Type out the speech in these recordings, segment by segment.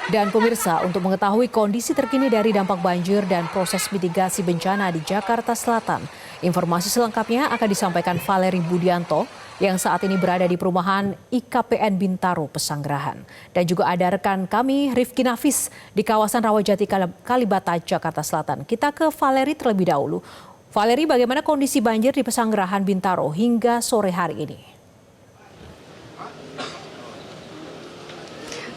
Dan pemirsa, untuk mengetahui kondisi terkini dari dampak banjir dan proses mitigasi bencana di Jakarta Selatan, informasi selengkapnya akan disampaikan Valeri Budianto yang saat ini berada di perumahan IKPN Bintaro, Pesanggerahan. Dan juga ada rekan kami Rifki Nafis di kawasan Rawajati, Kalibata, Jakarta Selatan. Kita ke Valeri terlebih dahulu. Valeri, bagaimana kondisi banjir di Pesanggerahan Bintaro hingga sore hari ini?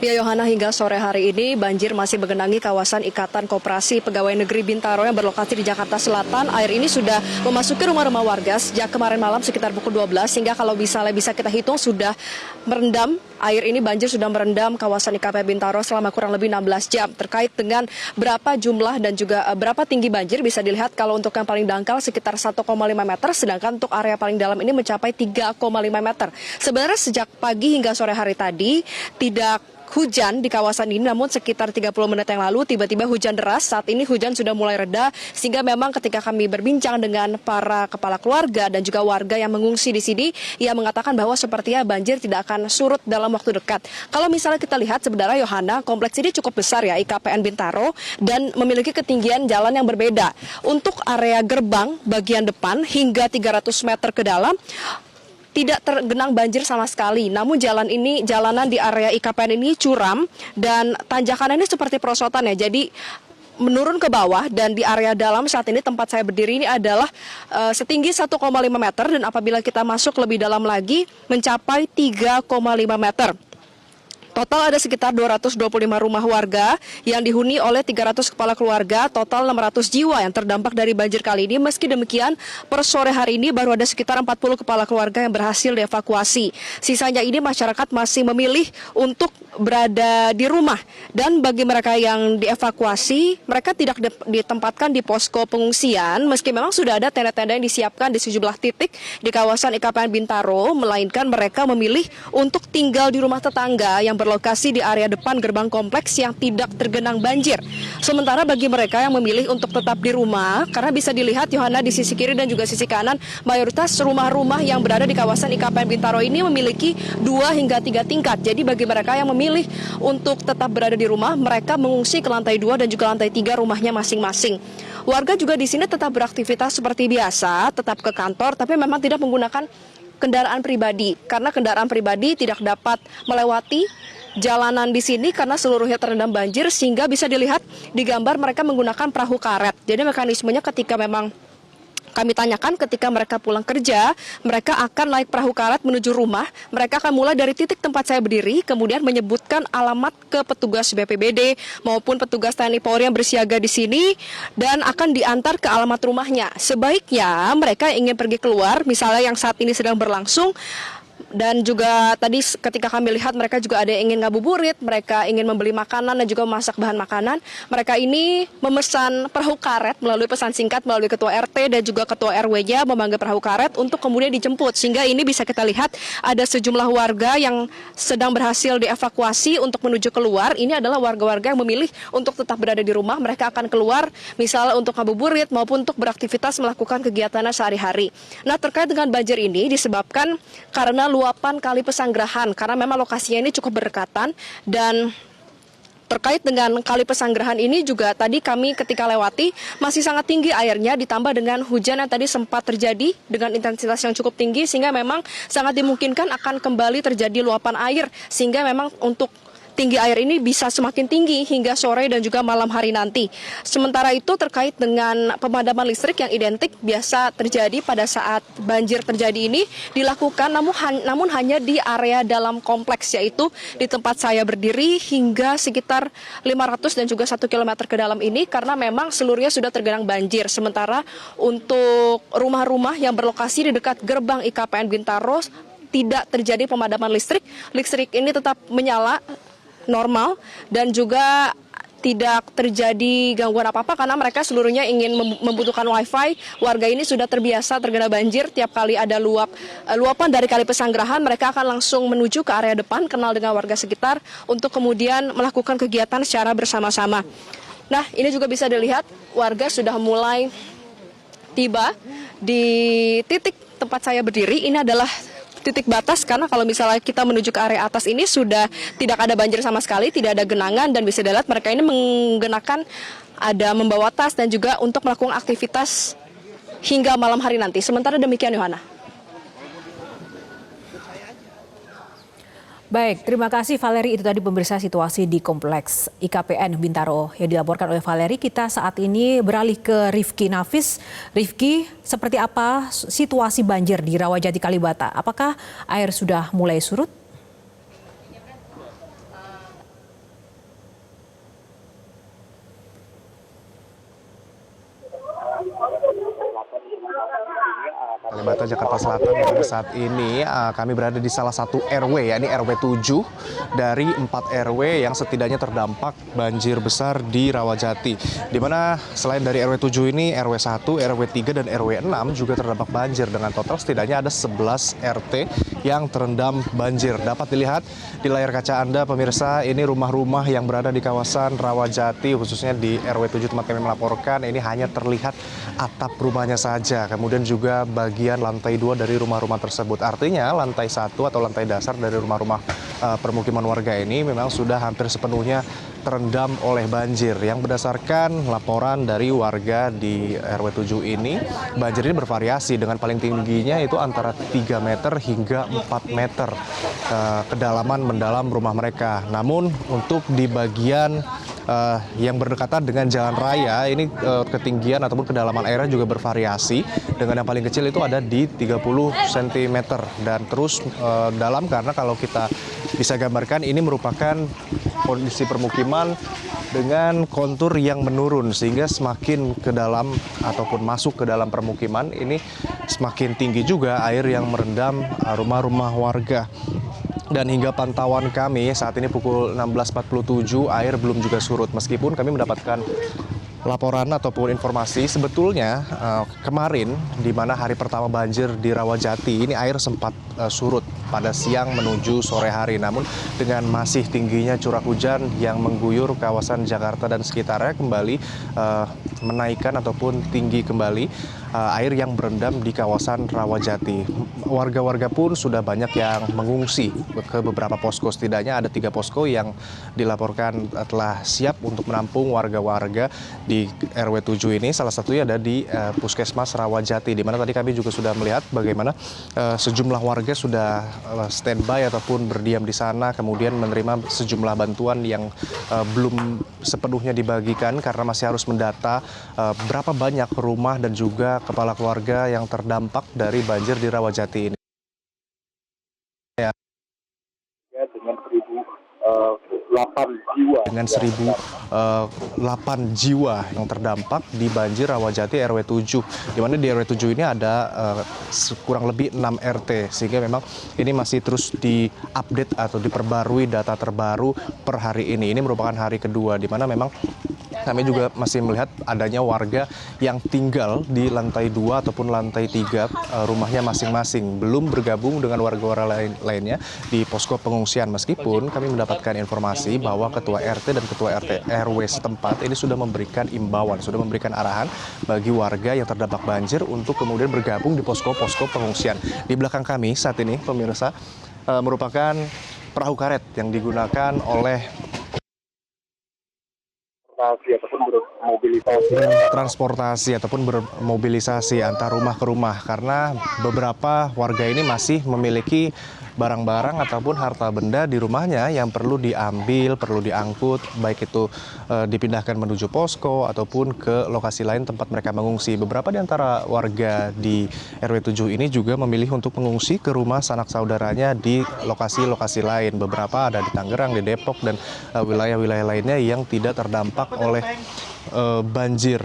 Ya Yohana, hingga sore hari ini banjir masih menggenangi kawasan Ikatan Koperasi Pegawai Negeri Bintaro yang berlokasi di Jakarta Selatan. Air ini sudah memasuki rumah-rumah warga sejak kemarin malam sekitar pukul 12 sehingga kalau bisa kita hitung sudah merendam. Air ini banjir sudah merendam kawasan IKP Bintaro selama kurang lebih 16 jam. Terkait dengan berapa jumlah dan juga berapa tinggi banjir bisa dilihat kalau untuk yang paling dangkal sekitar 1,5 meter, sedangkan untuk area paling dalam ini mencapai 3,5 meter. Sebenarnya sejak pagi hingga sore hari tadi tidak hujan di kawasan ini, namun sekitar 30 menit yang lalu tiba-tiba hujan deras. Saat ini hujan sudah mulai reda, sehingga memang ketika kami berbincang dengan para kepala keluarga dan juga warga yang mengungsi di sini, ia mengatakan bahwa sepertinya banjir tidak akan surut dalam waktu dekat. Kalau misalnya kita lihat sebenarnya Yohana, kompleks ini cukup besar ya, IKPN Bintaro, dan memiliki ketinggian jalan yang berbeda. Untuk area gerbang bagian depan hingga 300 meter ke dalam, tidak tergenang banjir sama sekali. Namun jalanan di area IKPN ini curam dan tanjakan ini seperti perosotan ya. Jadi menurun ke bawah, dan di area dalam saat ini tempat saya berdiri ini adalah setinggi 1,5 meter, dan apabila kita masuk lebih dalam lagi mencapai 3,5 meter. Total ada sekitar 225 rumah warga yang dihuni oleh 300 kepala keluarga, total 600 jiwa yang terdampak dari banjir kali ini. Meski demikian, per sore hari ini baru ada sekitar 40 kepala keluarga yang berhasil dievakuasi. Sisanya ini masyarakat masih memilih untuk berada di rumah. Dan bagi mereka yang dievakuasi, mereka tidak ditempatkan di posko pengungsian, meski memang sudah ada tenda-tenda yang disiapkan di sejumlah titik di kawasan IKPN Bintaro, melainkan mereka memilih untuk tinggal di rumah tetangga yang berlokasi di area depan gerbang kompleks yang tidak tergenang banjir. Sementara bagi mereka yang memilih untuk tetap di rumah, karena bisa dilihat Yohana di sisi kiri dan juga sisi kanan, mayoritas rumah-rumah yang berada di kawasan IKPN Bintaro ini memiliki 2 hingga 3 tingkat. Jadi bagi mereka yang memilih untuk tetap berada di rumah, mereka mengungsi ke lantai 2 dan juga lantai 3 rumahnya masing-masing. Warga juga di sini tetap beraktivitas seperti biasa, tetap ke kantor, tapi memang tidak menggunakan kendaraan pribadi, karena kendaraan pribadi tidak dapat melewati jalanan di sini karena seluruhnya terendam banjir, sehingga bisa dilihat di gambar mereka menggunakan perahu karet. Jadi mekanismenya ketika memang kami tanyakan ketika mereka pulang kerja, mereka akan naik perahu karet menuju rumah. Mereka akan mulai dari titik tempat saya berdiri, kemudian menyebutkan alamat ke petugas BPBD maupun petugas TNI Polri yang bersiaga di sini, dan akan diantar ke alamat rumahnya. Sebaiknya mereka ingin pergi keluar, misalnya yang saat ini sedang berlangsung. Dan juga tadi ketika kami lihat mereka juga ada yang ingin ngabuburit, mereka ingin membeli makanan dan juga memasak bahan makanan. Mereka ini memesan perahu karet melalui pesan singkat melalui ketua RT dan juga ketua RW-nya memanggil perahu karet untuk kemudian dijemput. Sehingga ini bisa kita lihat ada sejumlah warga yang sedang berhasil dievakuasi untuk menuju keluar. Ini adalah warga-warga yang memilih untuk tetap berada di rumah. Mereka akan keluar misalnya untuk ngabuburit maupun untuk beraktivitas melakukan kegiatannya sehari-hari. Nah, terkait dengan banjir ini disebabkan karena luapan Kali Pesanggerahan, karena memang lokasinya ini cukup berdekatan. Dan terkait dengan Kali Pesanggerahan ini juga tadi kami ketika lewati masih sangat tinggi airnya, ditambah dengan hujan yang tadi sempat terjadi dengan intensitas yang cukup tinggi, sehingga memang sangat dimungkinkan akan kembali terjadi luapan air, sehingga memang untuk tinggi air ini bisa semakin tinggi hingga sore dan juga malam hari nanti. Sementara itu terkait dengan pemadaman listrik yang identik biasa terjadi pada saat banjir terjadi ini dilakukan, namun hanya di area dalam kompleks, yaitu di tempat saya berdiri hingga sekitar 500 dan juga 1 km ke dalam ini, karena memang seluruhnya sudah tergenang banjir. Sementara untuk rumah-rumah yang berlokasi di dekat gerbang IKPN Bintaro tidak terjadi pemadaman listrik. Listrik ini tetap menyala normal dan juga tidak terjadi gangguan apa-apa karena mereka seluruhnya ingin membutuhkan wifi. Warga ini sudah terbiasa terkena banjir, tiap kali ada luapan dari Kali Pesanggerahan mereka akan langsung menuju ke area depan, kenal dengan warga sekitar untuk kemudian melakukan kegiatan secara bersama-sama. Nah, ini juga bisa dilihat warga sudah mulai tiba di titik tempat saya berdiri. Ini adalah titik batas, karena kalau misalnya kita menuju ke area atas ini sudah tidak ada banjir sama sekali, tidak ada genangan, dan bisa dilihat mereka ini menggunakan ada membawa tas dan juga untuk melakukan aktivitas hingga malam hari nanti. Sementara demikian, Yohana. Baik, terima kasih Valeri. Itu tadi pemirsa situasi di Kompleks IKPN Bintaro yang dilaporkan oleh Valeri. Kita saat ini beralih ke Rifki Nafis. Rifki, seperti apa situasi banjir di Rawajati Kalibata? Apakah air sudah mulai surut? Kalibata, Jakarta Selatan. Pada saat ini kami berada di salah satu RW, yakni RW 7 dari 4 RW yang setidaknya terdampak banjir besar di Rawajati. Di mana selain dari RW 7 ini, RW 1, RW 3, dan RW 6 juga terdampak banjir. Dengan total setidaknya ada 11 RT yang terendam banjir. Dapat dilihat di layar kaca Anda, pemirsa, ini rumah-rumah yang berada di kawasan Rawajati, khususnya di RW 7 tempat kami melaporkan, ini hanya terlihat atap rumahnya saja. Kemudian juga bagian lantai 2 dari rumah-rumah tersebut. Artinya lantai 1 atau lantai dasar dari rumah-rumah permukiman warga ini memang sudah hampir sepenuhnya terendam oleh banjir. Yang berdasarkan laporan dari warga di RW 7 ini, banjir ini bervariasi dengan paling tingginya itu antara 3 meter hingga 4 meter kedalaman mendalam rumah mereka. Namun untuk di bagian yang berdekatan dengan jalan raya ini ketinggian ataupun kedalaman airnya juga bervariasi, dengan yang paling kecil itu ada di 30 cm dan terus dalam, karena kalau kita bisa gambarkan ini merupakan kondisi permukiman dengan kontur yang menurun, sehingga semakin ke dalam ataupun masuk ke dalam permukiman ini semakin tinggi juga air yang merendam rumah-rumah warga. Dan hingga pantauan kami saat ini pukul 16.47 air belum juga surut, meskipun kami mendapatkan laporan ataupun informasi sebetulnya kemarin di mana hari pertama banjir di Rawajati ini air sempat surut pada siang menuju sore hari. Namun dengan masih tingginya curah hujan yang mengguyur kawasan Jakarta dan sekitarnya kembali menaikkan ataupun tinggi kembali air yang berendam di kawasan Rawajati. Warga-warga pun sudah banyak yang mengungsi ke beberapa posko. Setidaknya ada 3 posko yang dilaporkan telah siap untuk menampung warga-warga di RW 7 ini. Salah satunya ada di Puskesmas Rawajati, di mana tadi kami juga sudah melihat bagaimana sejumlah warga sudah standby ataupun berdiam di sana, kemudian menerima sejumlah bantuan yang belum sepenuhnya dibagikan karena masih harus mendata berapa banyak rumah dan juga kepala keluarga yang terdampak dari banjir di Rawajati ini. Dengan 1.008 jiwa yang terdampak di banjir Rawajati RW 7, di mana di RW 7 ini ada kurang lebih 6 RT, sehingga memang ini masih terus diupdate atau diperbarui data terbaru per hari ini. Ini merupakan hari kedua di mana memang kami juga masih melihat adanya warga yang tinggal di lantai 2 ataupun lantai 3 rumahnya masing-masing, belum bergabung dengan warga-warga lainnya di posko pengungsian. Meskipun kami mendapatkan informasi bahwa Ketua RT dan Ketua RT RW setempat ini sudah memberikan imbauan, sudah memberikan arahan bagi warga yang terdampak banjir untuk kemudian bergabung di posko-posko pengungsian. Di belakang kami saat ini, pemirsa, merupakan perahu karet yang digunakan oleh transportasi ataupun bermobilisasi antar rumah ke rumah, karena beberapa warga ini masih memiliki barang-barang ataupun harta benda di rumahnya yang perlu diambil, perlu diangkut, baik itu dipindahkan menuju posko ataupun ke lokasi lain tempat mereka mengungsi. Beberapa di antara warga di RW 7 ini juga memilih untuk mengungsi ke rumah sanak saudaranya di lokasi-lokasi lain. Beberapa ada di Tangerang, di Depok, dan wilayah-wilayah lainnya yang tidak terdampak oleh banjir,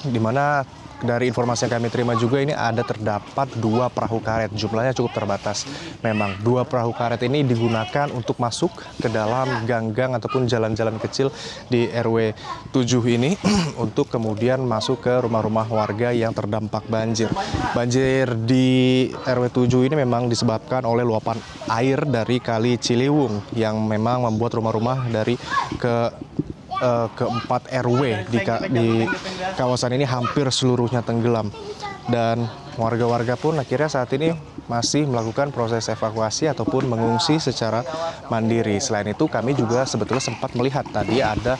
di mana dari informasi yang kami terima juga ini ada terdapat 2 perahu karet. Jumlahnya cukup terbatas. Memang 2 perahu karet ini digunakan untuk masuk ke dalam gang-gang ataupun jalan-jalan kecil di RW 7 ini untuk kemudian masuk ke rumah-rumah warga yang terdampak banjir. Banjir di RW 7 ini memang disebabkan oleh luapan air dari Kali Ciliwung yang memang membuat rumah-rumah dari keempat RW di kawasan ini hampir seluruhnya tenggelam. Dan warga-warga pun akhirnya saat ini masih melakukan proses evakuasi ataupun mengungsi secara mandiri. Selain itu kami juga sebetulnya sempat melihat tadi ada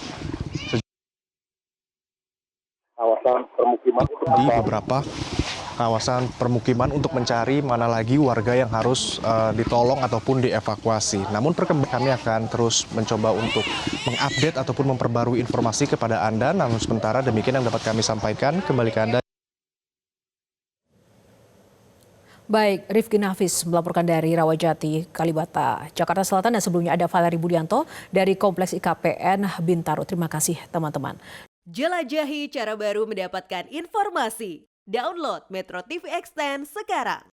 kawasan permukiman di beberapa kawasan permukiman untuk mencari mana lagi warga yang harus ditolong ataupun dievakuasi. Namun kami akan terus mencoba untuk mengupdate ataupun memperbarui informasi kepada Anda. Namun sementara demikian yang dapat kami sampaikan. Kembali ke Anda. Baik, Rifki Nafis melaporkan dari Rawajati, Kalibata, Jakarta Selatan, dan sebelumnya ada Valeri Budianto dari Kompleks IKPN Bintaro. Terima kasih teman-teman. Jelajahi cara baru mendapatkan informasi. Download Metro TV Extend sekarang.